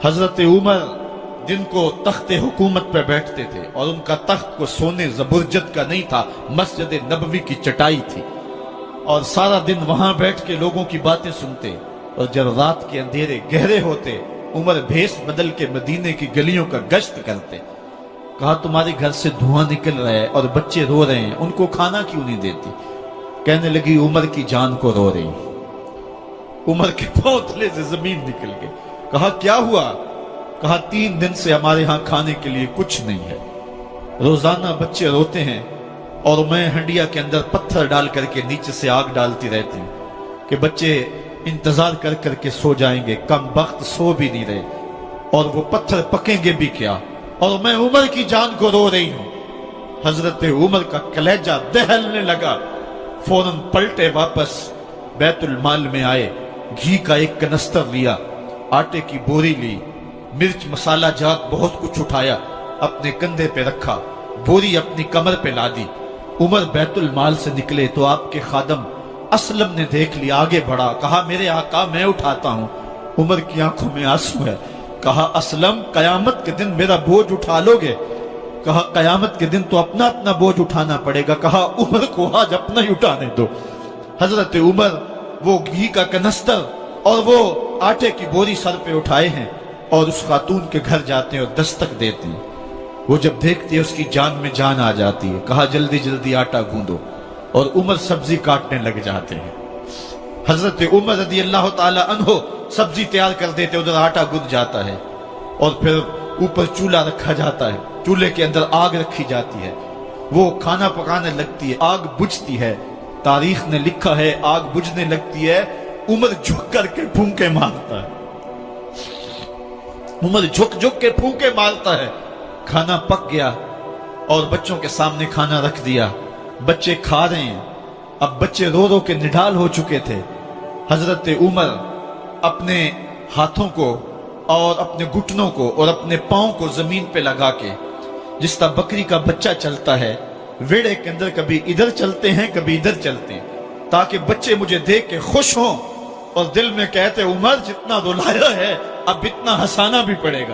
حضرت عمر جن کو تخت حکومت پہ بیٹھتے تھے اور ان کا تخت کو سونے زبرجد کا نہیں تھا، مسجد نبوی کی چٹائی تھی، اور سارا دن وہاں بیٹھ کے لوگوں کی باتیں سنتے، اور جب رات کے اندھیرے گہرے ہوتے عمر بھیس بدل کے مدینے کی گلیوں کا گشت کرتے۔ کہا تمہارے گھر سے دھواں نکل رہا ہے اور بچے رو رہے ہیں، ان کو کھانا کیوں نہیں دیتی؟ کہنے لگی عمر کی جان کو رو رہی۔ عمر کے پاؤں تلے سے زمین نکل گئی۔ کہا کیا ہوا؟ کہا 3 دن سے ہمارے ہاں کھانے کے لیے کچھ نہیں ہے، روزانہ بچے روتے ہیں اور میں ہنڈیا کے اندر پتھر ڈال کر کے نیچے سے آگ ڈالتی رہتی ہوں کہ بچے انتظار کر کر کے سو جائیں گے، کم بخت سو بھی نہیں رہے، اور وہ پتھر پکیں گے بھی کیا، اور میں عمر کی جان کو رو رہی ہوں۔ حضرت عمر کا کلیجہ دہلنے لگا، فوراً پلٹے، واپس بیت المال میں آئے، گھی کا ایک کنستر لیا، آٹے کی بوری لی، مرچ مسالہ جات بہت کچھ اٹھایا، اپنے کندھے پہ رکھا، بوری اپنی کمر پہ لا دی۔ عمر بیت المال سے نکلے تو آپ کے خادم اسلم نے دیکھ لیا، آگے بڑھا، کہا میرے آقا میں اٹھاتا ہوں۔ عمر کی آنکھوں میں آنسو ہے۔ کہا اسلم قیامت کے دن میرا بوجھ اٹھا لو گے؟ کہا قیامت کے دن تو اپنا اپنا بوجھ اٹھانا پڑے گا۔ کہا عمر کو آج اپنا ہی اٹھانے دو۔ حضرت عمر وہ گھی کا کنستر اور وہ آٹے کی بوری سر پہ اٹھائے ہیں اور اس خاتون کے گھر جاتے ہیں اور دستک دیتے ہیں۔ وہ جب دیکھتے ہیں اس کی جان میں جان آ جاتی ہے۔ کہا جلدی جلدی آٹا گوندو، اور عمر سبزی کاٹنے لگ جاتے ہیں۔ حضرت عمر رضی اللہ تعالی عنہ سبزی تیار کر دیتے، ادھر آٹا گند جاتا ہے، اور پھر اوپر چولہا رکھا جاتا ہے، چولہے کے اندر آگ رکھی جاتی ہے، وہ کھانا پکانے لگتی ہے، آگ بجھتی ہے۔ تاریخ نے لکھا ہے آگ بجھنے لگتی ہے، عمر جھک کر کے پھونکے مارتا ہے، عمر جھک جھک کے پھونکے مارتا ہے۔ کھانا پک گیا اور بچوں کے سامنے کھانا رکھ دیا، بچے کھا رہے ہیں۔ اب بچے رو رو کے نڈال ہو چکے تھے۔ حضرت عمر اپنے ہاتھوں کو اور اپنے گھٹنوں کو اور اپنے پاؤں کو زمین پہ لگا کے، جس طرح بکری کا بچہ چلتا ہے، ویڑے کے اندر کبھی ادھر چلتے ہیں کبھی ادھر چلتے ہیں، تاکہ بچے مجھے دیکھ کے خوش ہوں اور دل میں کہتے عمر جتنا رلایا ہے اب اتنا ہنسانا بھی پڑے گا۔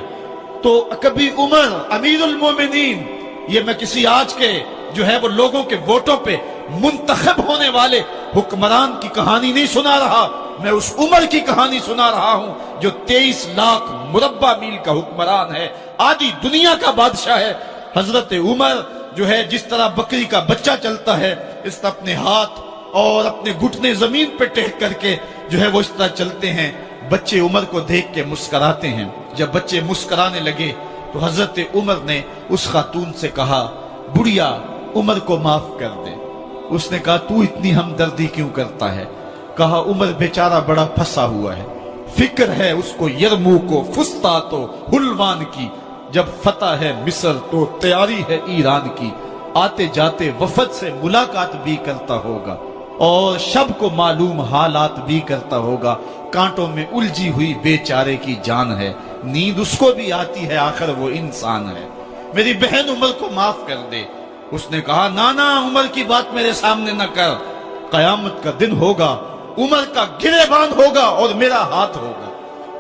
تو کبھی عمر امیر المومنین، یہ میں کسی آج کے جو ہے وہ لوگوں کے ووٹوں پہ منتخب ہونے والے حکمران کی کہانی نہیں سنا رہا، میں اس عمر کی کہانی سنا رہا ہوں جو 23 لاکھ مربع میل کا حکمران ہے، آدھی دنیا کا بادشاہ ہے۔ حضرت عمر جو ہے جس طرح بکری کا بچہ چلتا ہے، اس طرح اپنے ہاتھ اور اپنے گھٹنے زمین پہ ٹیک کر کے جو ہے وہ اس طرح چلتے ہیں۔ بچے عمر کو دیکھ کے مسکراتے ہیں۔ جب بچے مسکرانے لگے تو حضرت عمر نے اس خاتون سے کہا بڑھیا عمر کو معاف کر دے۔ اس نے کہا تو اتنی ہمدردی کیوں کرتا ہے؟ کہا عمر بیچارہ بڑا پھنسا ہوا ہے، فکر ہے اس کو یرموک و فسطاط و حلوان کی، جب فتح ہے مصر تو تیاری ہے ایران کی، آتے جاتے وفد سے ملاقات بھی کرتا ہوگا اور شب کو معلوم حالات بھی کرتا ہوگا، کانٹوں میں الجھی ہوئی بیچارے کی جان ہے، نیند اس کو بھی آتی ہے، آخر وہ انسان ہے، میری بہن عمر کو معاف کر دے۔ اس نے کہا نانا عمر کی بات میرے سامنے نہ کر، قیامت کا دن ہوگا، عمر کا گریبان ہوگا اور میرا ہاتھ ہوگا۔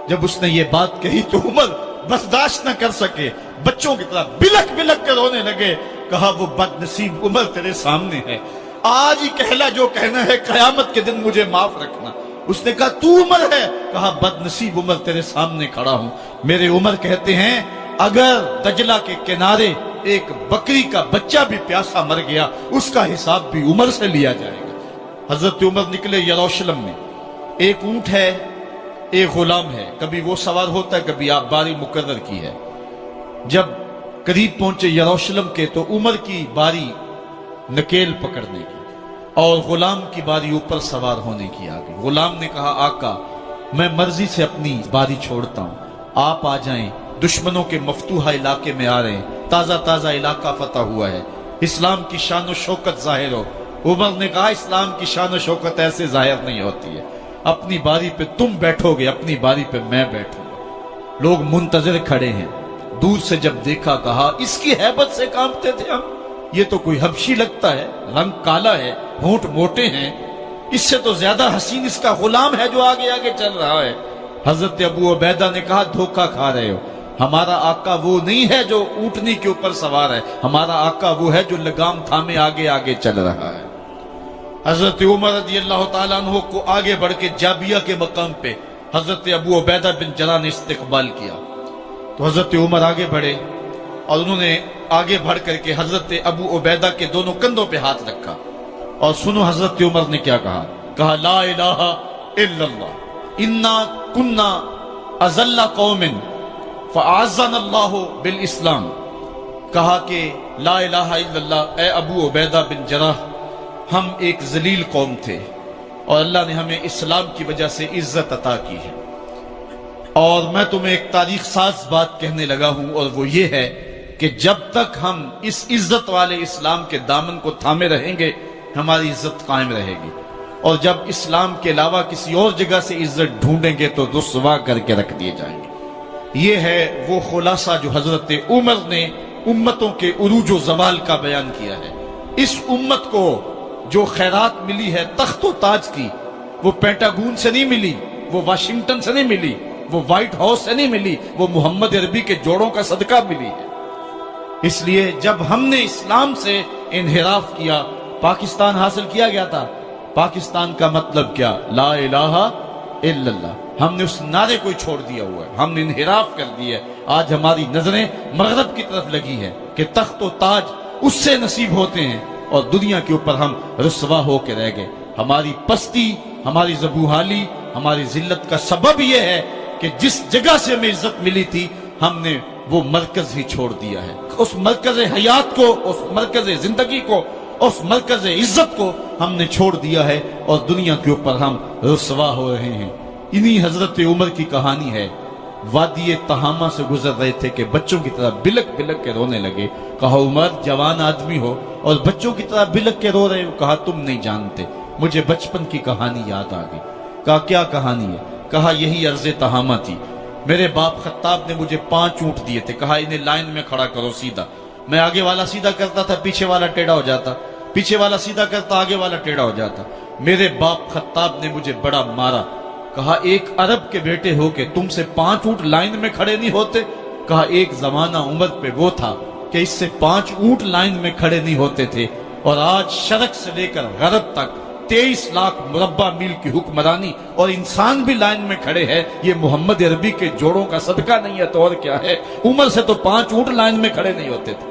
جب اس نے یہ بات کہی تو عمر برداشت نہ کر سکے، بچوں کی طرح بلک بلک کر رونے لگے۔ کہا وہ بد نصیب عمر تیرے سامنے ہے، آج ہی کہلا جو کہنا ہے، قیامت کے دن مجھے معاف رکھنا۔ اس نے کہا تو عمر ہے؟ کہا بد نصیب عمر تیرے سامنے کھڑا ہوں۔ میرے عمر کہتے ہیں اگر دجلہ کے کنارے ایک بکری کا بچہ بھی پیاسا مر گیا، اس کا حساب بھی عمر سے لیا جائے گا۔ حضرت عمر نکلے یروشلم میں، ایک اونٹ ہے ایک غلام ہے، کبھی وہ سوار ہوتا ہے کبھی آپ باری مقرر کی ہے۔ جب قریب پہنچے یروشلم کے تو عمر کی باری نکیل پکڑنے کی اور غلام کی باری اوپر سوار ہونے کی آ گئی۔ غلام نے کہا آقا میں مرضی سے اپنی باری چھوڑتا ہوں، آپ آ جائیں، دشمنوں کے مفتوحہ علاقے میں آ رہے ہیں، تازہ تازہ علاقہ فتح ہوا ہے، اسلام کی شان و شوکت ظاہر ہو۔ عمر نے کہا اسلام کی شان و شوکت ایسے ظاہر نہیں ہوتی ہے، اپنی باری پہ تم بیٹھو گے، اپنی باری پہ میں بیٹھوں گا۔ لوگ منتظر کھڑے ہیں، دور سے جب دیکھا کہا اس کی ہیبت سے کانپتے تھے ہم، یہ تو کوئی حبشی لگتا ہے، رنگ کالا ہے، ہونٹ موٹے ہیں، اس سے تو زیادہ حسین اس کا غلام ہے جو آگے آگے چل رہا ہے۔ حضرت ابو عبیدہ نے کہا دھوکہ کھا رہے ہو، ہمارا آقا وہ نہیں ہے جو اونٹنی کے اوپر سوار ہے، ہمارا آقا وہ ہے جو لگام تھامے آگے آگے چل رہا ہے۔ حضرت عمر رضی اللہ تعالیٰ عنہ کو آگے بڑھ کے جابیہ کے مقام پہ حضرت ابو عبیدہ بن جراح نے استقبال کیا، تو حضرت عمر آگے بڑھے اور انہوں نے آگے بڑھ کر کے حضرت ابو عبیدہ کے دونوں کندھوں پہ ہاتھ رکھا، اور سنو حضرت عمر نے کیا کہا لا الہ الا اللہ انا کنا اذل قوم فاعزنا اللہ بالاسلام، کہا کہ لا الہ الا اللہ، اے ابو عبیدہ بن جراح، ہم ایک ذلیل قوم تھے اور اللہ نے ہمیں اسلام کی وجہ سے عزت عطا کی ہے، اور میں تمہیں ایک تاریخ ساز بات کہنے لگا ہوں، اور وہ یہ ہے کہ جب تک ہم اس عزت والے اسلام کے دامن کو تھامے رہیں گے ہماری عزت قائم رہے گی، اور جب اسلام کے علاوہ کسی اور جگہ سے عزت ڈھونڈیں گے تو رسوا کر کے رکھ دیے جائیں گے۔ یہ ہے وہ خلاصہ جو حضرت عمر نے امتوں کے عروج و زوال کا بیان کیا ہے۔ اس امت کو جو خیرات ملی ہے تخت و تاج کی، وہ پینٹاگون سے نہیں ملی، وہ واشنگٹن سے نہیں ملی، وہ وائٹ ہاؤس سے نہیں ملی، وہ محمد عربی کے جوڑوں کا صدقہ ملی ہے۔ اس لیے جب ہم نے اسلام سے انحراف کیا، پاکستان حاصل کیا گیا تھا۔ پاکستان کا مطلب کیا؟ لا الہ الا اللہ۔ ہم نے اس نعرے کو چھوڑ دیا ہوا ہے، ہم نے انحراف کر دیا ہے۔ آج ہماری نظریں مغرب کی طرف لگی ہیں کہ تخت و تاج اس سے نصیب ہوتے ہیں، اور دنیا کے اوپر ہم رسوا ہو کے رہ گئے۔ ہماری پستی، ہماری زبوحالی، ہماری ذلت کا سبب یہ ہے کہ جس جگہ سے ہمیں عزت ملی تھی ہم نے وہ مرکز ہی چھوڑ دیا ہے۔ اس مرکز حیات کو، اس مرکز زندگی کو، اس مرکز عزت کو ہم نے چھوڑ دیا ہے، اور دنیا کے اوپر ہم رسوا ہو رہے ہیں۔ انہی حضرت عمر کی کہانی ہے۔ وادی تہامہ سے گزر رہے تھے کہ بچوں کی طرح بلک بلک کے رونے لگے۔ کہا عمر جوان آدمی ہو اور بچوں کی طرح بلک کے رو رہے ہو؟ کہا تم نہیں جانتے، مجھے بچپن کی کہانی یاد آ گئی۔ کہا کیا کہانی ہے؟ کہا یہی عرض تہامہ تھی، میرے باپ خطاب نے مجھے 5 اونٹ دیے تھے، کہا انہیں لائن میں کھڑا کرو سیدھا۔ میں آگے والا سیدھا کرتا تھا، پیچھے والا ٹیڑھا ہو جاتا، پیچھے والا سیدھا کرتا، آگے والا ٹیڑھا ہو جاتا۔ میرے باپ خطاب نے مجھے بڑا مارا۔ کہا ایک عرب کے بیٹے ہو کہ تم سے 5 اونٹ لائن میں کھڑے نہیں ہوتے؟ کہا ایک زمانہ عمر پہ وہ تھا کہ اس سے 5 اونٹ لائن میں کھڑے نہیں ہوتے تھے، اور آج شرق سے لے کر غرب تک 23 لاکھ مربع میل کی حکمرانی، اور انسان بھی لائن میں کھڑے ہیں۔ یہ محمد عربی کے جوڑوں کا صدقہ نہیں ہے تو اور کیا ہے؟ عمر سے تو 5 اونٹ لائن میں کھڑے نہیں ہوتے تھے۔